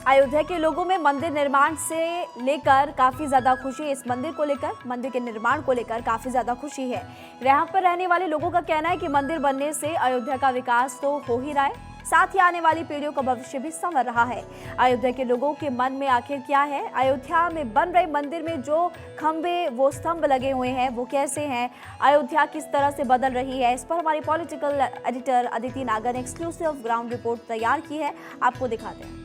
अयोध्या के लोगों में मंदिर निर्माण से लेकर काफी ज्यादा खुशी है। इस मंदिर को लेकर, मंदिर के निर्माण को लेकर काफी ज्यादा खुशी है। यहाँ पर रहने वाले लोगों का कहना है कि मंदिर बनने से अयोध्या का विकास तो हो ही रहा है, साथ ही आने वाली पीढ़ियों का भविष्य भी संवर रहा है। अयोध्या के लोगों के मन में आखिर क्या है? अयोध्या में बन रहे मंदिर में जो खंबे, वो स्तंभ लगे हुए हैं, वो कैसे हैं? अयोध्या किस तरह से बदल रही है? इस पर हमारी पॉलिटिकल एडिटर अदिति नागर ने एक्सक्लूसिव ग्राउंड रिपोर्ट तैयार की है, आपको दिखाते हैं।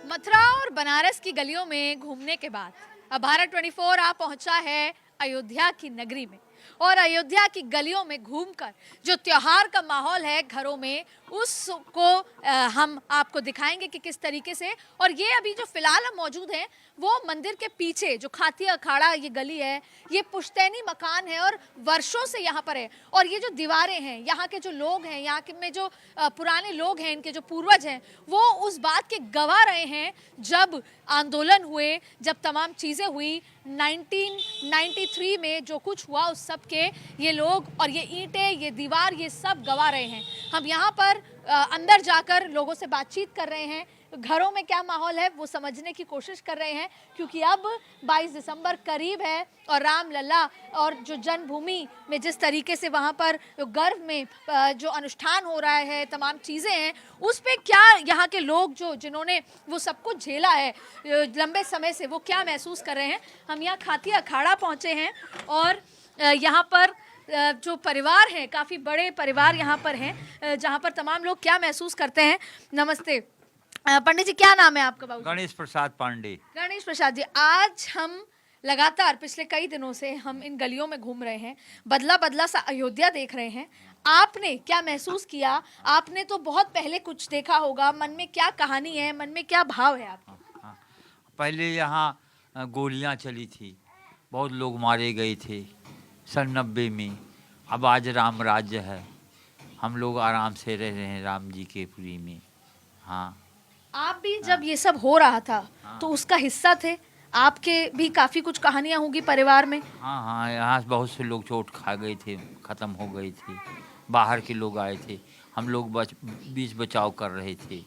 मथुरा और बनारस की गलियों में घूमने के बाद अब भारत 24 आ पहुंचा है अयोध्या की नगरी में। और अयोध्या की गलियों में घूमकर जो त्योहार का माहौल है घरों में, उसको हम आपको दिखाएंगे कि किस तरीके से। और ये अभी जो फिलहाल हम मौजूद हैं वो मंदिर के पीछे जो खाती अखाड़ा ये गली है, ये पुश्तैनी मकान है और वर्षों से यहाँ पर है। और ये जो दीवारें हैं, यहाँ के जो लोग हैं, यहाँ के में जो पुराने लोग हैं, इनके जो पूर्वज हैं, वो उस बात के गवाह रहे हैं जब आंदोलन हुए, जब तमाम चीज़ें हुई। 1993 में जो कुछ हुआ उस सब के ये लोग और ये ईंटें, ये दीवार, ये सब गवा रहे हैं। हम यहाँ पर अंदर जाकर लोगों से बातचीत कर रहे हैं, घरों में क्या माहौल है वो समझने की कोशिश कर रहे हैं, क्योंकि अब 22 दिसंबर करीब है और रामलला और जो जन्मभूमि में जिस तरीके से वहाँ पर गर्व में जो अनुष्ठान हो रहा है, तमाम चीज़ें हैं, उस पे क्या यहाँ के लोग जो जिन्होंने वो सब कुछ झेला है लंबे समय से, वो क्या महसूस कर रहे हैं। हम यहाँ खाती अखाड़ा पहुँचे हैं और यहाँ पर जो परिवार हैं, काफ़ी बड़े परिवार यहाँ पर हैं, जहाँ पर तमाम लोग क्या महसूस करते हैं। नमस्ते पंडित जी, क्या नाम है आपका? बाबू गणेश प्रसाद पांडे। गणेश प्रसाद जी, आज हम लगातार पिछले कई दिनों से हम इन गलियों में घूम रहे हैं, बदला बदला सा अयोध्या देख रहे हैं। आपने क्या महसूस किया? आपने तो बहुत पहले कुछ देखा होगा, मन में क्या कहानी है, मन में क्या भाव है आपके? हाँ, पहले यहाँ गोलियाँ चली थी, बहुत लोग मारे गए थे सन 90 में। अब आज राम राज्य है, हम लोग आराम से रह रहे हैं राम जी के पुरी में। हाँ, आप भी जब ये सब हो रहा था तो उसका हिस्सा थे, आपके भी काफ़ी कुछ कहानियाँ होंगी परिवार में। हाँ हाँ, यहाँ बहुत से लोग चोट खा गए थे, ख़त्म हो गए थे, बाहर के लोग आए थे, हम लोग बीच बचाव कर रहे थे।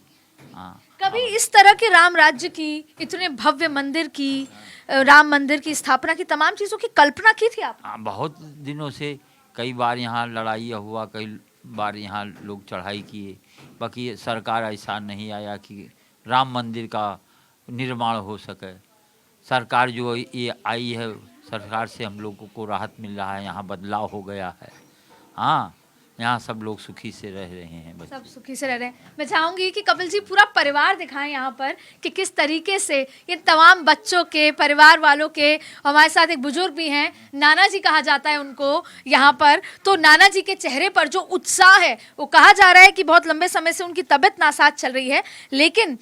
हाँ, कभी इस तरह के राम राज्य की, इतने भव्य मंदिर की, राम मंदिर की स्थापना की, तमाम चीज़ों की कल्पना की थी आप? हाँ, बहुत दिनों से कई बार यहाँ लड़ाई हुआ, कई बार यहाँ लोग चढ़ाई किए, बाकी सरकार ऐसा नहीं आया कि राम मंदिर का निर्माण हो सके। सरकार जो ये आई है, सरकार से हम लोगों को राहत मिल रहा है, यहाँ बदलाव हो गया है। हाँ, यहाँ सब लोग सुखी से रह रहे हैं, सब सुखी से रह रहे हैं। मैं चाहूँगी कि कपिल जी पूरा परिवार दिखाएं यहाँ पर कि किस तरीके से ये तमाम बच्चों के, परिवार वालों के। हमारे साथ एक बुजुर्ग भी हैं, नाना जी कहा जाता है उनको यहाँ पर। तो नाना जी के चेहरे पर जो उत्साह है, वो कहा जा रहा है कि बहुत लंबे समय से उनकी तबीयत नासाज चल रही है, लेकिन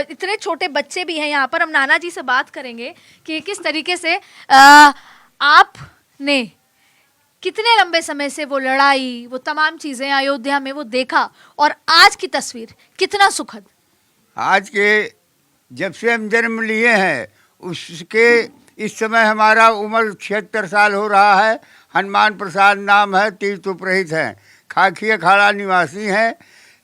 इतने छोटे बच्चे भी हैं यहाँ पर। हम नाना जी से बात करेंगे कि किस तरीके से आपने कितने लंबे समय से वो लड़ाई, वो तमाम चीज़ें अयोध्या में वो देखा, और आज की तस्वीर कितना सुखद। आज के जब से हम जन्म लिए हैं उसके इस समय हमारा उम्र 76 साल हो रहा है। हनुमान प्रसाद नाम है, तीर्थ उपरहित हैं, खाकी अखाड़ा निवासी हैं।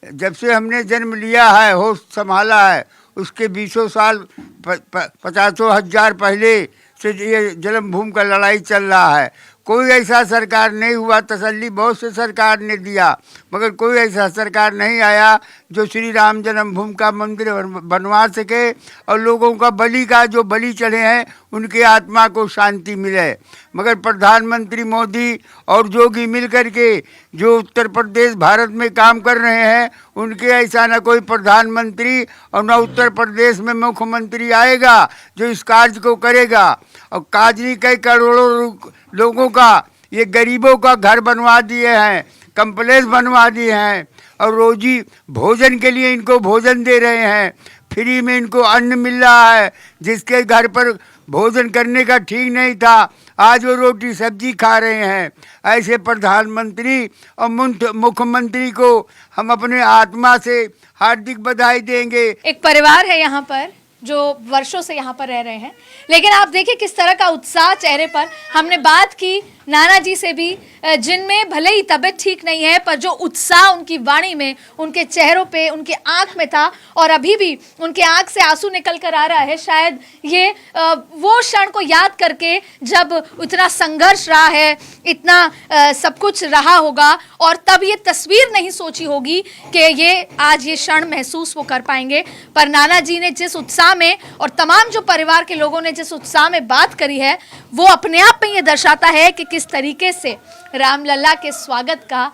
जब से हमने जन्म लिया है, होश संभाला है, उसके 20 साल 50 हजार पहले से ये जन्मभूमि का लड़ाई चल रहा है। कोई ऐसा सरकार नहीं हुआ, तसल्ली बहुत से सरकार ने दिया, मगर कोई ऐसा सरकार नहीं आया जो श्री राम जन्मभूमि का मंदिर बनवा सके और लोगों का बलि का जो बलि चढ़े हैं उनकी आत्मा को शांति मिले। मगर प्रधानमंत्री मोदी और योगी मिल कर के जो उत्तर प्रदेश भारत में काम कर रहे हैं, उनके ऐसा न कोई प्रधानमंत्री और न उत्तर प्रदेश में मुख्यमंत्री आएगा जो इस कार्य को करेगा। और काजनी कई करोड़ों लोगों का, ये गरीबों का घर बनवा दिए हैं, कम्प्लेक्स बनवा दिए हैं, और रोजी भोजन के लिए इनको भोजन दे रहे हैं, फ्री में इनको अन्न मिल रहा है। जिसके घर पर भोजन करने का ठीक नहीं था, आज वो रोटी सब्जी खा रहे हैं। ऐसे प्रधानमंत्री और मुख्यमंत्री को हम अपने आत्मा से हार्दिक बधाई देंगे। एक परिवार है यहाँ पर जो वर्षों से यहाँ पर रह रहे हैं। लेकिन आप देखिए किस तरह का उत्साह चेहरे पर। हमने बात की नाना जी से भी, जिनमें भले ही तबीयत ठीक नहीं है पर जो उत्साह उनकी वाणी में, उनके चेहरों पे, उनके आंख में था और अभी भी उनके आंख से आंसू निकल कर आ रहा है। शायद ये वो क्षण को याद करके जब इतना संघर्ष रहा है, इतना सब कुछ रहा होगा और तब ये तस्वीर नहीं सोची होगी कि ये आज ये क्षण महसूस वो कर पाएंगे। पर नाना जी ने जिस उत्साह में और तमाम जो परिवार के लोगों ने जिस उत्साह में बात करी है, वो अपने आप में ये दर्शाता है कि किस तरीके से रामलला के स्वागत का,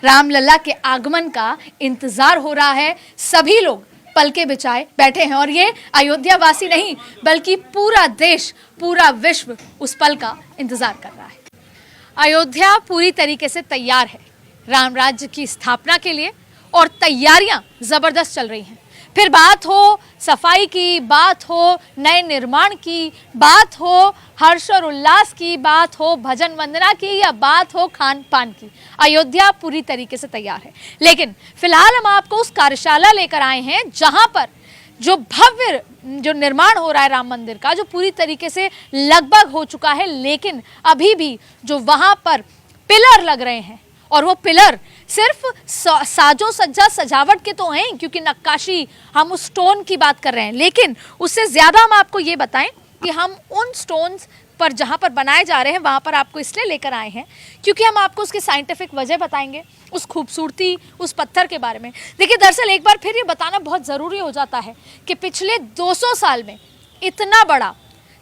रामलला के आगमन का इंतजार हो रहा है। सभी लोग पलके बिछाए बैठे हैं और ये अयोध्या वासी नहीं बल्कि पूरा देश, पूरा विश्व उस पल का इंतजार कर रहा है। अयोध्या पूरी तरीके से तैयार है राम राज्य की स्थापना के लिए और तैयारियां जबरदस्त चल रही हैं। फिर बात हो सफाई की, बात हो नए निर्माण की, बात हो हर्ष और उल्लास की, बात हो भजन वंदना की या बात हो खान पान की, अयोध्या पूरी तरीके से तैयार है। लेकिन फिलहाल हम आपको उस कार्यशाला लेकर आए हैं जहां पर जो भव्य जो निर्माण हो रहा है राम मंदिर का, जो पूरी तरीके से लगभग हो चुका है, लेकिन अभी भी जो वहां पर पिलर लग रहे हैं और वो पिलर सिर्फ साजो सज्जा सजावट के तो हैं, क्योंकि नक्काशी, हम उस स्टोन की बात कर रहे हैं, लेकिन उससे ज़्यादा हम आपको ये बताएं कि हम उन स्टोन्स पर जहाँ पर बनाए जा रहे हैं वहाँ पर आपको इसलिए लेकर आए हैं क्योंकि हम आपको उसकी साइंटिफिक वजह बताएंगे, उस खूबसूरती, उस पत्थर के बारे में। देखिए, दरअसल एक बार फिर ये बताना बहुत ज़रूरी हो जाता है कि पिछले 200 साल में इतना बड़ा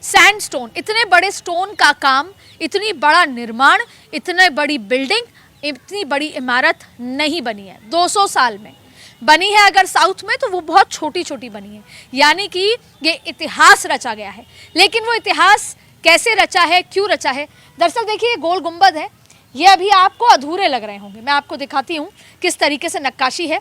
सैंडस्टोन, इतने बड़े स्टोन का काम, इतनी बड़ा निर्माण, इतनी बड़ी बिल्डिंग, इतनी बड़ी इमारत नहीं बनी है 200 साल में। बनी है अगर साउथ में तो वो बहुत छोटी छोटी बनी है, यानी कि ये इतिहास रचा गया है। लेकिन वो इतिहास कैसे रचा है, क्यों रचा है? दरअसल देखिए, ये गोल गुंबद है, ये अभी आपको अधूरे लग रहे होंगे। मैं आपको दिखाती हूँ किस तरीके से नक्काशी है।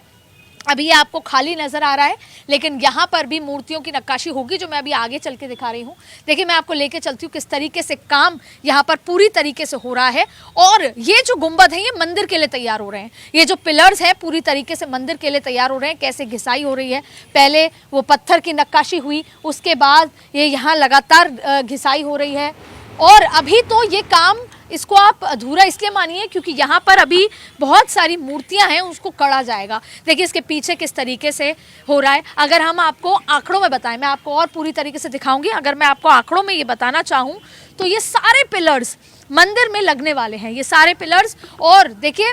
अभी ये आपको खाली नज़र आ रहा है, लेकिन यहाँ पर भी मूर्तियों की नक्काशी होगी जो मैं अभी आगे चल के दिखा रही हूँ। देखिए, मैं आपको लेके चलती हूँ किस तरीके से काम यहाँ पर पूरी तरीके से हो रहा है। और ये जो गुंबद है ये मंदिर के लिए तैयार हो रहे हैं, ये जो पिलर्स हैं पूरी तरीके से मंदिर के लिए तैयार हो रहे हैं। कैसे घिसाई हो रही है, पहले वो पत्थर की नक्काशी हुई, उसके बाद ये यहाँ लगातार घिसाई हो रही है। और अभी तो ये काम, इसको आप अधूरा इसलिए मानिए क्योंकि यहाँ पर अभी बहुत सारी मूर्तियाँ हैं, उसको कड़ा जाएगा। देखिए इसके पीछे किस तरीके से हो रहा है। अगर हम आपको आंकड़ों में बताएं, मैं आपको और पूरी तरीके से दिखाऊंगी। अगर मैं आपको आंकड़ों में ये बताना चाहूँ तो ये सारे पिलर्स मंदिर में लगने वाले हैं, ये सारे पिलर्स। और देखिए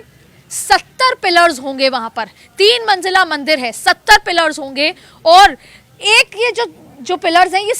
70 पिलर्स होंगे वहाँ पर, 3 मंजिला मंदिर है, 70 पिलर्स होंगे। और एक ये जो पिलर्स हैं ये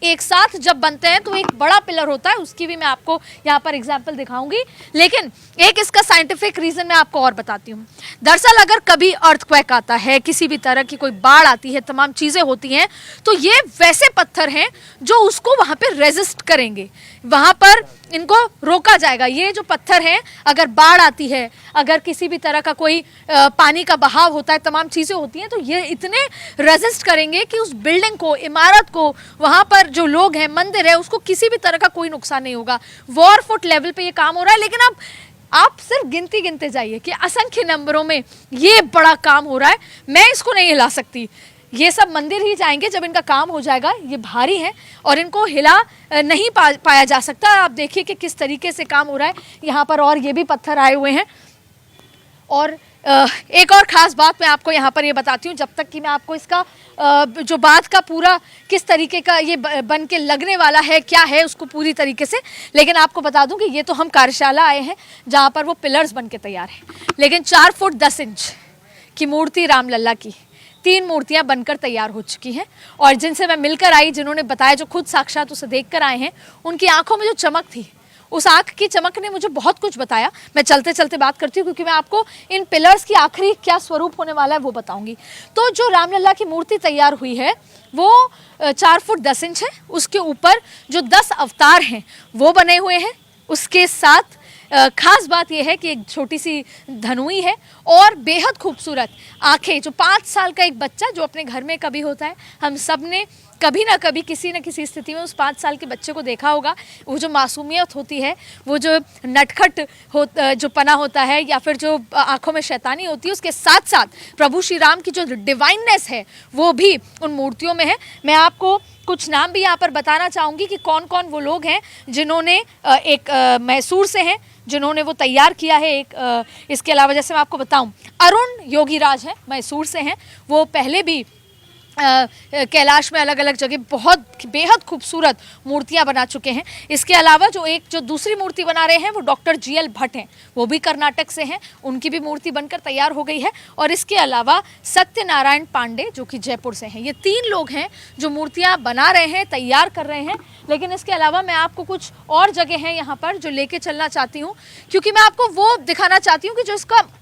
एक साथ जब बनते हैं तो एक बड़ा पिलर होता है, उसकी भी मैं आपको यहाँ पर एग्जांपल दिखाऊंगी। लेकिन एक इसका साइंटिफिक रीज़न मैं आपको और बताती हूँ। दरअसल अगर कभी अर्थक्वेक आता है, किसी भी तरह की कोई बाढ़ आती है, तमाम चीज़ें होती हैं, तो ये वैसे पत्थर हैं जो उसको वहाँ पर रेजिस्ट करेंगे, वहाँ पर इनको रोका जाएगा। ये जो पत्थर हैं, अगर बाढ़ आती है, अगर किसी भी तरह का कोई पानी का बहाव होता है, तमाम चीज़ें होती हैं, तो ये इतने रेजिस्ट करेंगे कि उस बिल्डिंग को, इमारत को, वहाँ पर जो लोग हैं, मंदिर है, उसको किसी भी तरह का कोई नुकसान नहीं होगा। वॉर फुट लेवल पे ये काम हो रहा है। लेकिन अब आप सिर्फ गिनते जाइए कि असंख्य नंबरों में ये बड़ा काम हो रहा है। मैं इसको नहीं हिला सकती, ये सब मंदिर ही जाएंगे जब इनका काम हो जाएगा। ये भारी है और इनको हिला नहीं पाया जा सकता। आप देखिए कि किस तरीके से काम हो रहा है यहाँ पर। और ये भी पत्थर आए हुए हैं। और एक और ख़ास बात मैं आपको यहाँ पर ये बताती हूँ, जब तक कि मैं आपको इसका जो बात का पूरा किस तरीके का ये बन के लगने वाला है, क्या है उसको पूरी तरीके से, लेकिन आपको बता दूँ कि ये तो हम कार्यशाला आए हैं जहाँ पर वो पिलर्स बन के तैयार हैं। लेकिन 4 फुट 10 इंच की मूर्ति रामलला की 3 मूर्तियां बनकर तैयार हो चुकी हैं। और जिनसे मैं मिलकर आई, जिन्होंने बताया, जो खुद साक्षात उसे देख कर आए हैं, उनकी आंखों में जो चमक थी, उस आंख की चमक ने मुझे बहुत कुछ बताया। मैं चलते चलते बात करती हूँ क्योंकि मैं आपको इन पिलर्स की आखिरी क्या स्वरूप होने वाला है वो बताऊंगी। तो जो रामलला की मूर्ति तैयार हुई है वो 4 फुट 10 इंच है। उसके ऊपर जो 10 अवतार हैं वो बने हुए हैं। उसके साथ खास बात यह है कि एक छोटी सी धनुई है और बेहद खूबसूरत आंखें। जो 5 साल का एक बच्चा जो अपने घर में कभी होता है, हम सब ने कभी ना कभी किसी न किसी स्थिति में उस 5 साल के बच्चे को देखा होगा। वो जो मासूमियत होती है, वो जो नटखट जो पना होता है, या फिर जो आंखों में शैतानी होती है, उसके साथ साथ प्रभु श्री राम की जो डिवाइननेस है वो भी उन मूर्तियों में है। मैं आपको कुछ नाम भी यहाँ पर बताना चाहूँगी कि कौन कौन वो लोग हैं जिन्होंने एक मैसूर से हैं जिन्होंने वो तैयार किया है। इसके अलावा जैसे मैं आपको बताऊं, अरुण योगीराज हैं, मैसूर से हैं। वो पहले भी कैलाश में अलग अलग जगह बहुत बेहद खूबसूरत मूर्तियां बना चुके हैं। इसके अलावा जो दूसरी मूर्ति बना रहे हैं वो डॉक्टर GL भट्ट हैं, वो भी कर्नाटक से हैं। उनकी भी मूर्ति बनकर तैयार हो गई है। और इसके अलावा सत्यनारायण पांडे जो कि जयपुर से हैं। ये 3 लोग हैं जो मूर्तियां बना रहे हैं, तैयार कर रहे हैं। लेकिन इसके अलावा मैं आपको कुछ और जगह हैं यहाँ पर जो लेके चलना चाहती हूँ, क्योंकि मैं आपको वो दिखाना चाहती हूँ कि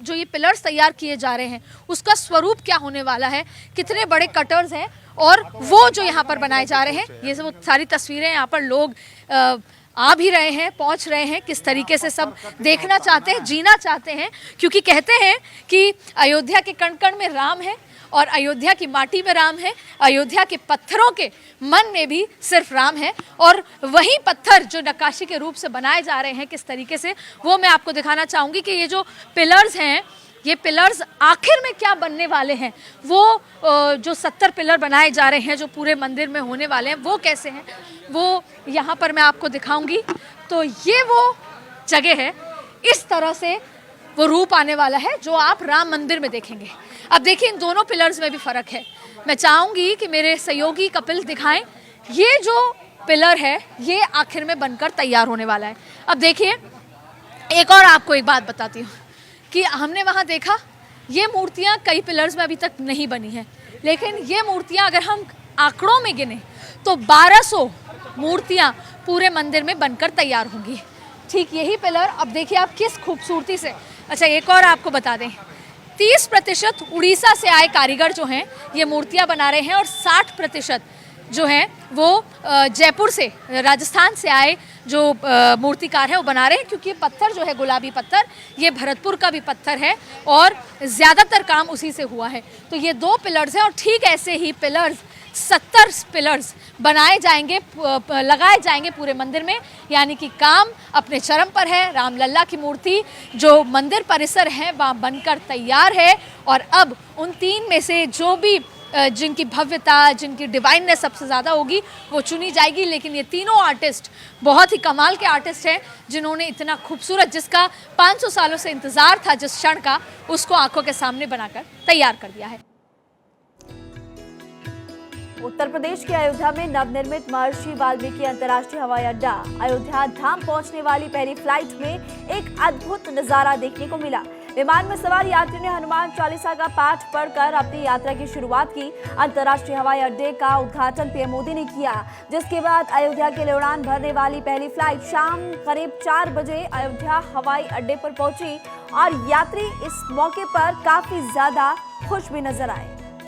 जो ये पिलर्स तैयार किए जा रहे हैं उसका स्वरूप क्या होने वाला है, कितने बड़े कटर्स हैं और वो जो यहाँ पर बनाए जा रहे हैं। ये सब सारी तस्वीरें यहाँ पर लोग आ भी रहे हैं, पहुँच रहे हैं, किस तरीके से सब देखना चाहते हैं, जीना चाहते हैं। क्योंकि कहते हैं कि अयोध्या के कण कण में राम है और अयोध्या की माटी में राम है, अयोध्या के पत्थरों के मन में भी सिर्फ राम है। और वही पत्थर जो नक्काशी के रूप से बनाए जा रहे हैं किस तरीके से, वो मैं आपको दिखाना चाहूँगी कि ये जो पिलर्स हैं, ये पिलर्स आखिर में क्या बनने वाले हैं। वो जो 70 पिलर बनाए जा रहे हैं जो पूरे मंदिर में होने वाले हैं, वो कैसे हैं, वो यहाँ पर मैं आपको दिखाऊंगी। तो ये वो जगह है, इस तरह से वो रूप आने वाला है जो आप राम मंदिर में देखेंगे। अब देखिए, इन दोनों पिलर्स में भी फ़र्क है। मैं चाहूँगी कि मेरे सहयोगी कपिल दिखाएं। ये जो पिलर है ये आखिर में बनकर तैयार होने वाला है। अब देखिए, एक और आपको एक बात बताती हूँ कि हमने वहाँ देखा ये मूर्तियाँ कई पिलर्स में अभी तक नहीं बनी हैं, लेकिन ये मूर्तियाँ अगर हम आंकड़ों में गिने तो 1200 मूर्तियाँ पूरे मंदिर में बनकर तैयार होंगी। ठीक यही पिलर, अब देखिए आप किस खूबसूरती से। अच्छा, एक और आपको बता दें, 30% उड़ीसा से आए कारीगर जो हैं ये मूर्तियाँ बना रहे हैं और 60% जो हैं वो जयपुर से, राजस्थान से आए जो मूर्तिकार हैं वो बना रहे हैं। क्योंकि ये पत्थर जो है, गुलाबी पत्थर, ये भरतपुर का भी पत्थर है और ज़्यादातर काम उसी से हुआ है। तो ये 2 पिलर्स हैं और ठीक ऐसे ही पिलर्स 70 पिलर्स बनाए जाएंगे, लगाए जाएंगे पूरे मंदिर में। यानी कि काम अपने चरम पर है। रामलल्ला की मूर्ति जो मंदिर परिसर है वहाँ बनकर तैयार है और अब उन 3 में से जो भी जिनकी भव्यता, जिनकी डिवाइननेस सबसे ज़्यादा होगी वो चुनी जाएगी। लेकिन ये तीनों आर्टिस्ट बहुत ही कमाल के आर्टिस्ट हैं जिन्होंने इतना खूबसूरत, जिसका 500 सालों से इंतज़ार था जिस क्षण का, उसको आंखों के सामने बनाकर तैयार कर दिया है। उत्तर प्रदेश के अयोध्या में नवनिर्मित महर्षि वाल्मीकि अंतर्राष्ट्रीय हवाई अड्डा अयोध्या धाम पहुंचने वाली पहली फ्लाइट में एक अद्भुत नजारा देखने को मिला। विमान में सवार यात्रियों ने हनुमान चालीसा का पाठ पढ़कर अपनी यात्रा की शुरुआत की। अंतर्राष्ट्रीय हवाई अड्डे का उद्घाटन पीएम मोदी ने किया, जिसके बाद अयोध्या के लिए उड़ान भरने वाली पहली फ्लाइट शाम करीब 4 बजे अयोध्या हवाई अड्डे पर पहुंची और यात्री इस मौके पर काफी ज्यादा खुश भी नजर आए।